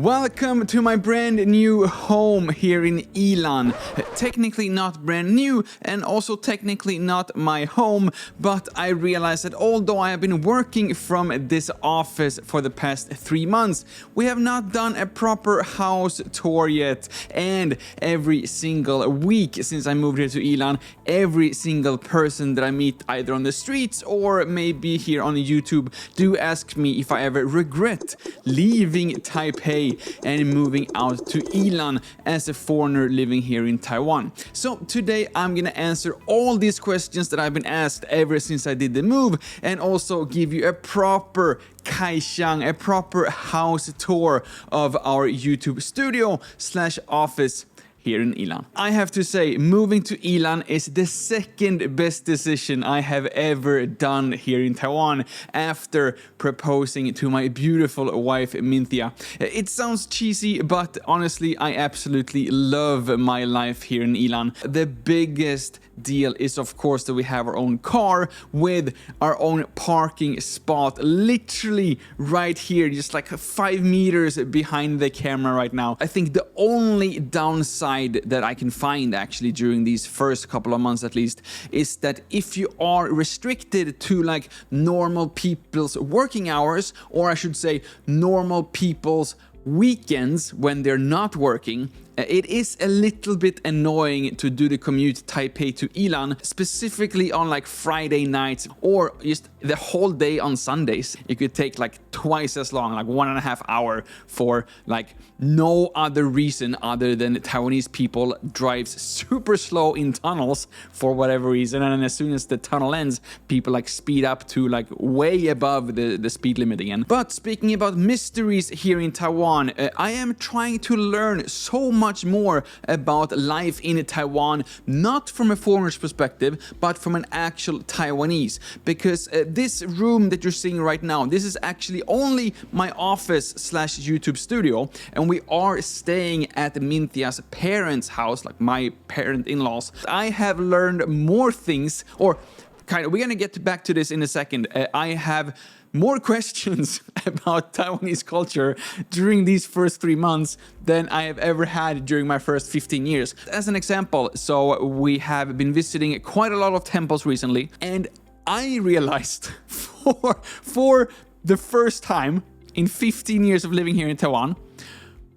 Welcome to my brand new home here in Yilan. Technically not brand new and also technically not my home, but I realized that although I have been working from this office for the past 3 months, we have not done a proper house tour yet. And every single week since I moved here to Yilan, every single person that I meet either on the streets or maybe here on YouTube do ask me if I ever regret leaving Taipei and moving out to Yilan as a foreigner living here in Taiwan. So today I'm gonna answer all these questions that I've been asked ever since I did the move, and also give you a proper kaishang, a proper house tour of our YouTube studio / office here in Yilan. I have to say, moving to Yilan is the second best decision I have ever done here in Taiwan after proposing to my beautiful wife Minthia. It sounds cheesy, but honestly I absolutely love my life here in Yilan. The biggest deal is of course that we have our own car with our own parking spot literally right here, just like 5 meters behind the camera right now. I think the only downside that I can find actually during these first couple of months at least is that if you are restricted to like normal people's working hours, or I should say normal people's weekends when they're not working, it is a little bit annoying to do the commute Taipei to Yilan, specifically on like Friday nights or just the whole day on Sundays. It could take like twice as long, like 1.5 hours for like no other reason other than Taiwanese people drives super slow in tunnels for whatever reason, and then as soon as the tunnel ends, people like speed up to like way above the speed limit again. But speaking about mysteries here in Taiwan, I am trying to learn so much more about life in Taiwan, not from a foreigner's perspective, but from an actual Taiwanese. Because this room that you're seeing right now, this is actually only my office / YouTube studio, and we are staying at Minthia's parents' house, like my parent-in-laws. I have learned more things, or kind of, we're gonna get back to this in a second. I have more questions about Taiwanese culture during these first 3 months than I have ever had during my first 15 years. As an example, so we have been visiting quite a lot of temples recently, and I realized for the first time in 15 years of living here in Taiwan,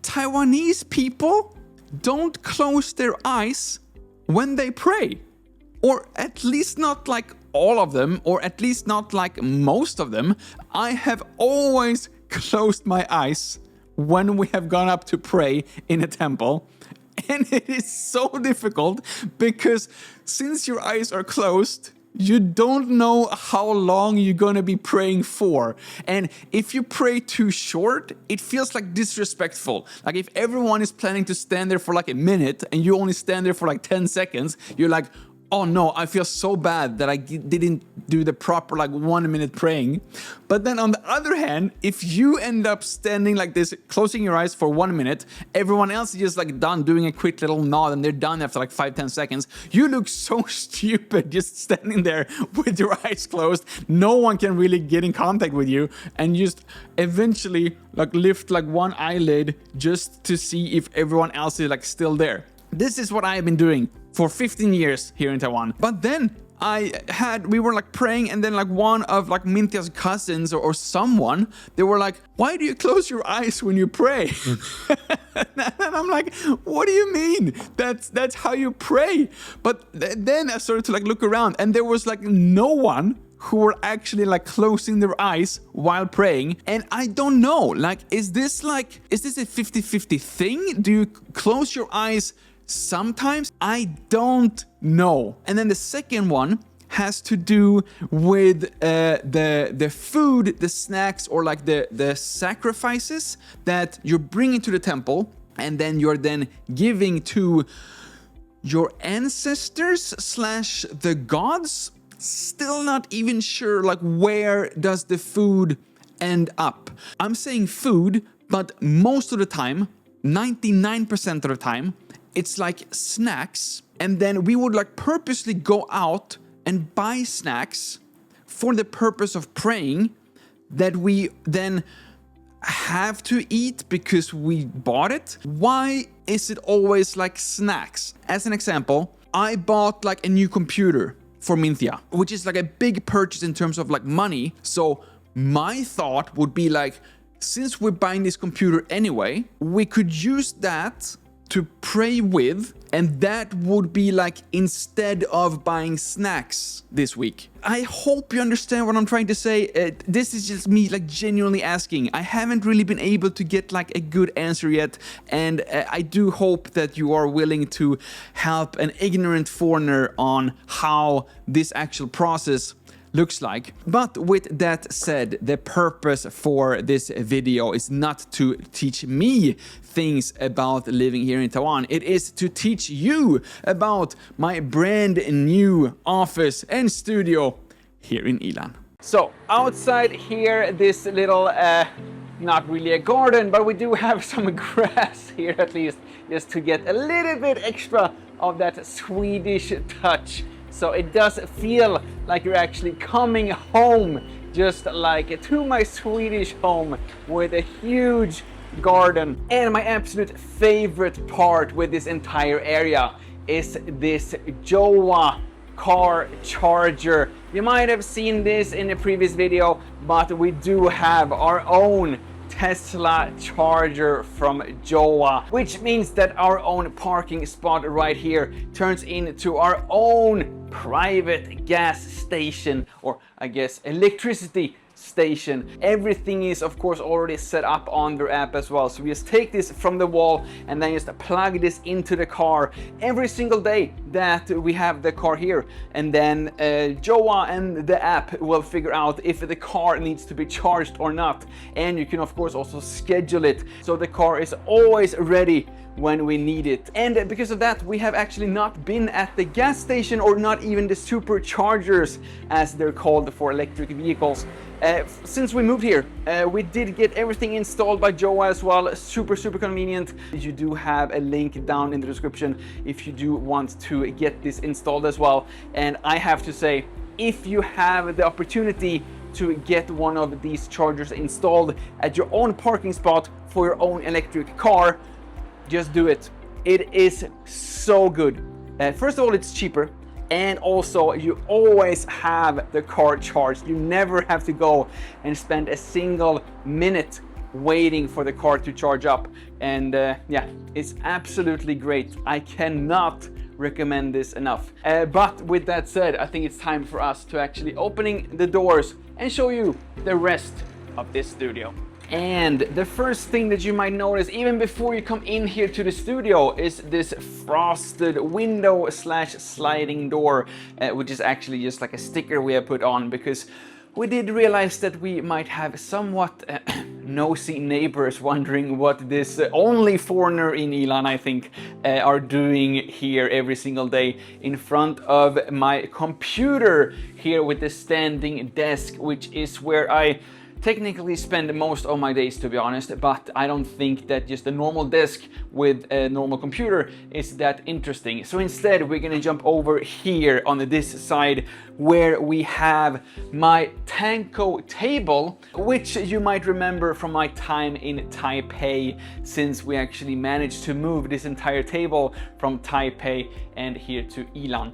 Taiwanese people don't close their eyes when they pray. Or at least not like all of them, or at least not like most of them. I have always closed my eyes when we have gone up to pray in a temple. And it is so difficult because since your eyes are closed, you don't know how long you're gonna be praying for. And if you pray too short, it feels like disrespectful. Like if everyone is planning to stand there for like a minute and you only stand there for like 10 seconds, you're like, oh no, I feel so bad that I didn't do the proper like 1 minute praying. But then on the other hand, if you end up standing like this, closing your eyes for 1 minute, everyone else is just like done doing a quick little nod and they're done after like 5-10 seconds. You look so stupid just standing there with your eyes closed. No one can really get in contact with you, and just eventually like lift like one eyelid just to see if everyone else is like still there. This is what I have been doing for 15 years here in Taiwan. But then we were like praying, and then like one of like Minthia's cousins or someone, they were like, why do you close your eyes when you pray? And I'm like, what do you mean? That's how you pray. But then I started to like look around, and there was like no one who were actually like closing their eyes while praying. And I don't know, like, is this a 50-50 thing? Do you close your eyes sometimes? I don't know. And then the second one has to do with the food, the snacks, or like the sacrifices that you're bringing to the temple, and then you're then giving to your ancestors / the gods. Still not even sure like where does the food end up. I'm saying food, but most of the time, 99% of the time, it's like snacks, and then we would like purposely go out and buy snacks for the purpose of praying, that we then have to eat because we bought it? Why is it always like snacks? As an example, I bought like a new computer for Minthia, which is like a big purchase in terms of like money. So my thought would be like, since we're buying this computer anyway, we could use that to pray with, and that would be like instead of buying snacks this week. I hope you understand what I'm trying to say. This is just me like genuinely asking. I haven't really been able to get like a good answer yet, and I do hope that you are willing to help an ignorant foreigner on how this actual process looks like. But with that said, the purpose for this video is not to teach me things about living here in Taiwan. It is to teach you about my brand new office and studio here in Yilan. So outside here, this little, not really a garden, but we do have some grass here at least, just to get a little bit extra of that Swedish touch. So it does feel like you're actually coming home, just like to my Swedish home with a huge garden. And my absolute favorite part with this entire area is this JOWUA car charger. You might have seen this in a previous video, but we do have our own Tesla charger from JOWUA, which means that our own parking spot right here turns into our own private gas station, or I guess electricity station. Everything is of course already set up on their app as well, so we just take this from the wall and then just plug this into the car every single day that we have the car here, and then JOWUA and the app will figure out if the car needs to be charged or not, and you can of course also schedule it so the car is always ready when we need it. And because of that, we have actually not been at the gas station, or not even the superchargers as they're called for electric vehicles, since we moved here. We did get everything installed by JOWUA as well. Super convenient. You do have a link down in the description if you do want to get this installed as well. And I have to say, if you have the opportunity to get one of these chargers installed at your own parking spot for your own electric car, just do it. It is so good. First of all, it's cheaper, and also you always have the car charged. You never have to go and spend a single minute waiting for the car to charge up. And yeah, it's absolutely great. I cannot recommend this enough. But with that said, I think it's time for us to actually opening the doors and show you the rest of this studio. And the first thing that you might notice even before you come in here to the studio is this frosted window slash sliding door, which is actually just like a sticker we have put on because we did realize that we might have somewhat nosy neighbors wondering what this only foreigner in Yilan, I think, are doing here every single day in front of my computer here with the standing desk, which is where I technically spend most of my days, to be honest, but I don't think that just a normal desk with a normal computer is that interesting. So instead, we're gonna jump over here on this side where we have my Tanko table, which you might remember from my time in Taipei, since we actually managed to move this entire table from Taipei and here to Yilan.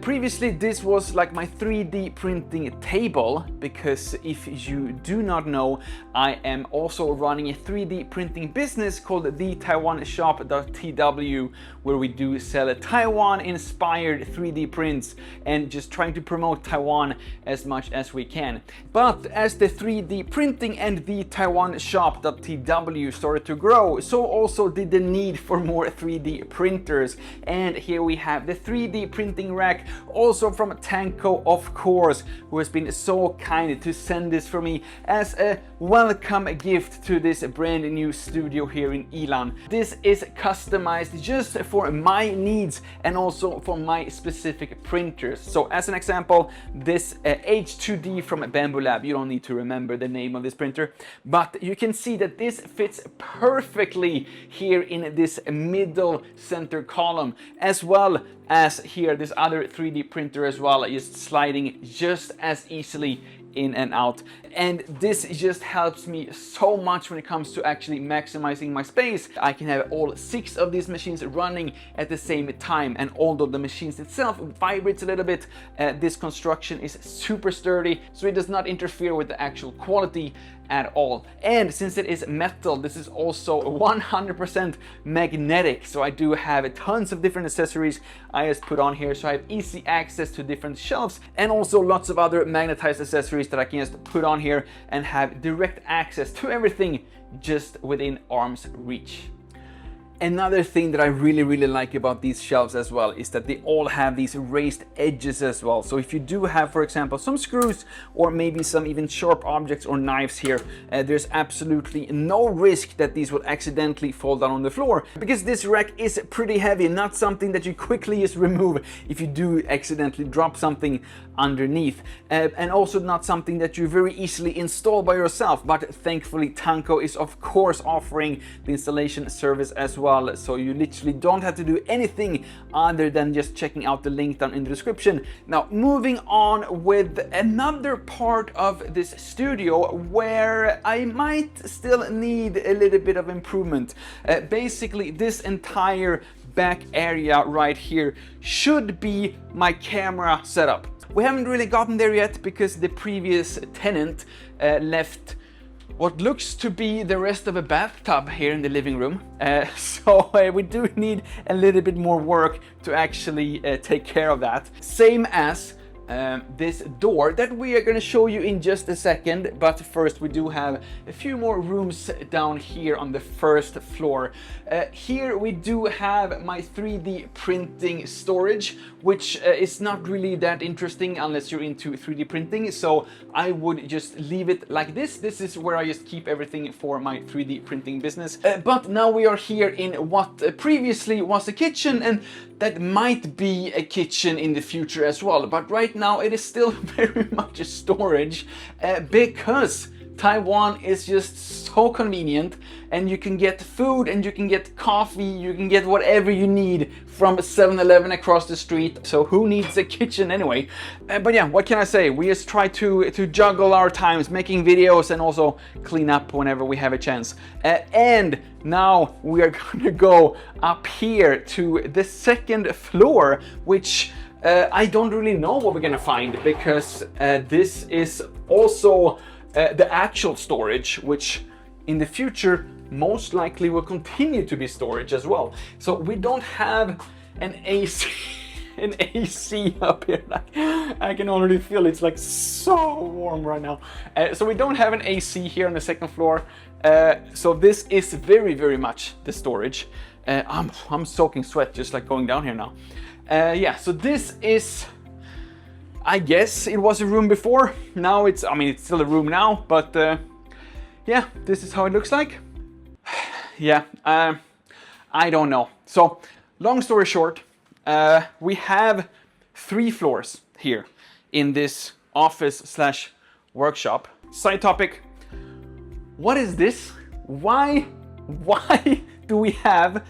Previously, this was like my 3D printing table, because if you do not know, I am also running a 3D printing business called the Taiwan shop.tw, where we do sell Taiwan inspired 3D prints and just trying to promote Taiwan as much as we can. But as the 3D printing and the Taiwan shop.tw started to grow, so also did the need for more 3D printers. And here we have the 3D printing rack, also from Tanko, of course, who has been so kind to send this for me as a welcome gift to this brand new studio here in Yilan. This is customized just for my needs and also for my specific printers. So as an example, this H2D from Bamboo Lab, you don't need to remember the name of this printer, but you can see that this fits perfectly here in this middle center column, as well as here this other 3D printer as well, just sliding just as easily in and out. And this just helps me so much when it comes to actually maximizing my space. I can have all 6 of these machines running at the same time, and although the machines itself vibrates a little bit, this construction is super sturdy, so it does not interfere with the actual quality at all. And since it is metal, this is also 100% magnetic, so I do have tons of different accessories I just put on here, so I have easy access to different shelves, and also lots of other magnetized accessories that I can just put on here and have direct access to everything just within arm's reach. Another thing that I really like about these shelves as well is that they all have these raised edges as well. So if you do have, for example, some screws or maybe some even sharp objects or knives here, there's absolutely no risk that these will accidentally fall down on the floor, because this rack is pretty heavy, not something that you quickly just remove if you do accidentally drop something underneath, and also not something that you very easily install by yourself. But thankfully Tanko is of course offering the installation service as well. So you literally don't have to do anything other than just checking out the link down in the description. Now, moving on with another part of this studio where I might still need a little bit of improvement. Basically, this entire back area right here should be my camera setup. We haven't really gotten there yet because the previous tenant left what looks to be the rest of a bathtub here in the living room. So we do need a little bit more work to actually take care of that. Same as this door that we are going to show you in just a second, but first we do have a few more rooms down here on the first floor. Here we do have my 3D printing storage, which is not really that interesting unless you're into 3D printing, so I would just leave it like this. This is where I just keep everything for my 3D printing business. But now we are here in what previously was a kitchen, and that might be a kitchen in the future as well, but right now it is still very much a storage because Taiwan is just so convenient, and you can get food and you can get coffee, you can get whatever you need from 7-Eleven across the street. So who needs a kitchen anyway? But yeah, what can I say? We just try to juggle our times, making videos and also clean up whenever we have a chance. And now we are gonna go up here to the second floor, which I don't really know what we're gonna find, because this is also the actual storage, which in the future most likely will continue to be storage as well. So we don't have an AC an AC up here. I can already feel it's like so warm right now. So we don't have an AC here on the second floor. So this is very much the storage. I'm soaking sweat just like going down here now. Yeah, so this is, I guess it was a room before. Now it's, I mean, it's still a room now, but yeah, this is how it looks like. Yeah, I don't know. So long story short, we have 3 floors here in this office / workshop. Side topic, what is this? Why do we have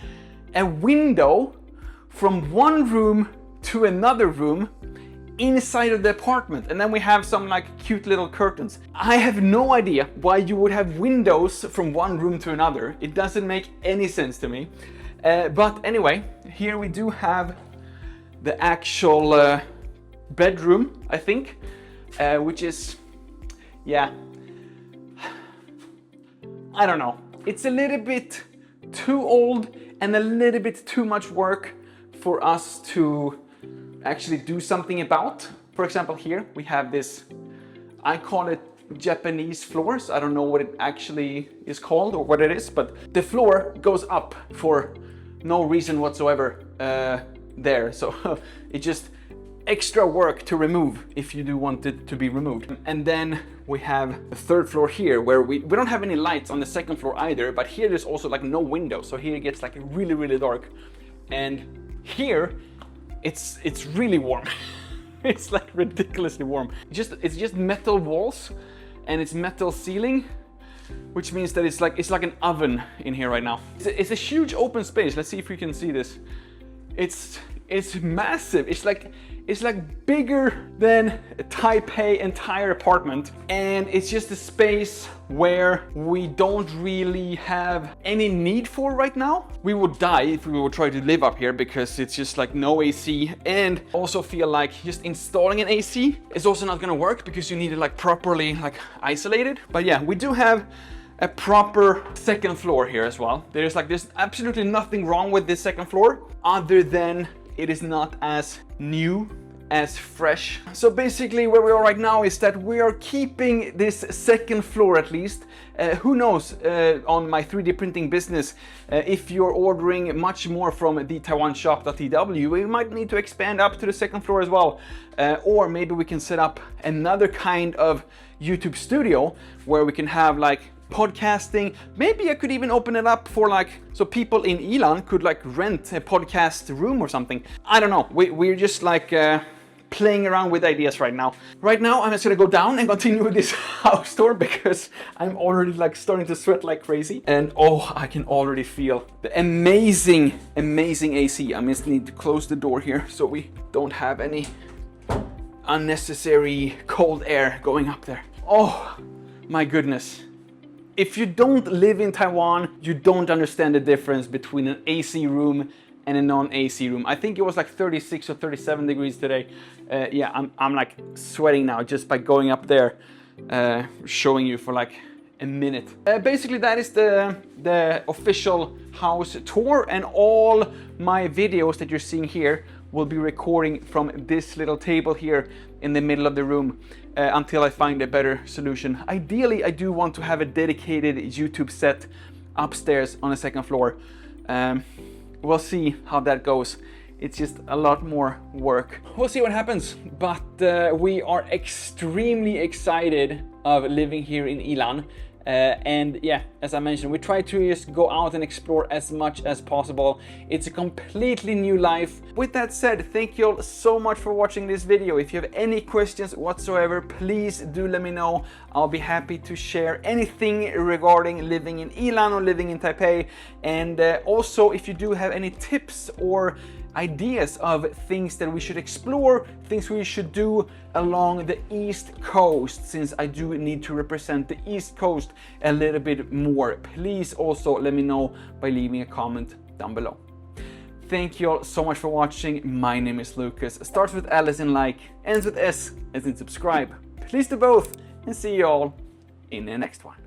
a window from one room to another room inside of the apartment, and then we have some like cute little curtains? I have no idea why you would have windows from one room to another. It doesn't make any sense to me. But anyway, here we do have the actual bedroom, I think, which is, yeah, I don't know. It's a little bit too old and a little bit too much work for us to actually do something about. For example, here we have this, I call it Japanese floors. I don't know what it actually is called or what it is, but the floor goes up for no reason whatsoever there. So it's just extra work to remove if you do want it to be removed. And then we have the third floor here where we don't have any lights on the second floor either, but here there's also like no window. So here it gets like really dark. And here it's really warm. It's like ridiculously warm. It's just metal walls and it's metal ceiling, which means that it's like an oven in here right now. It's a huge open space. Let's see if we can see this. It's It's massive. It's like bigger than Taipei entire apartment, and it's just a space where we don't really have any need for right now. We would die if we would try to live up here because it's just like no AC, and also feel like just installing an AC is also not gonna work because you need it like properly like isolated. But yeah, we do have a proper second floor here as well. There's absolutely nothing wrong with this second floor other than it is not as new, as fresh. So basically where we are right now is that we are keeping this second floor at least. Who knows, on my 3D printing business, if you're ordering much more from the Taiwan shop.tw, we might need to expand up to the second floor as well. Or maybe we can set up another kind of YouTube studio where we can have like podcasting. Maybe I could even open it up for like, so people in Yilan could like rent a podcast room or something. I don't know. We're just like playing around with ideas right now. Right now, I'm just gonna go down and continue with this house tour because I'm already like starting to sweat like crazy. And oh, I can already feel the amazing AC. I just need to close the door here so we don't have any unnecessary cold air going up there. Oh my goodness. If you don't live in Taiwan, you don't understand the difference between an AC room and a non-AC room. I think it was like 36 or 37 degrees today. Yeah, I'm like sweating now just by going up there, showing you for like a minute. Basically, that is the official house tour, and all my videos that you're seeing here will be recording from this little table here in the middle of the room until I find a better solution. Ideally, I do want to have a dedicated YouTube set upstairs on the second floor. We'll see how that goes. It's just a lot more work. We'll see what happens, but we are extremely excited of living here in Yilan. And yeah, as I mentioned, we try to just go out and explore as much as possible. It's a completely new life. With that said, thank you all so much for watching this video. If you have any questions whatsoever, please do let me know. I'll be happy to share anything regarding living in Yilan or living in Taipei. And also, if you do have any tips or ideas of things that we should explore, things we should do along the East Coast, since I do need to represent the East Coast a little bit more, please also let me know by leaving a comment down below. Thank you all so much for watching. My name is Lukas. Starts with L as in like, ends with S as in subscribe. Please do both, and see you all in the next one.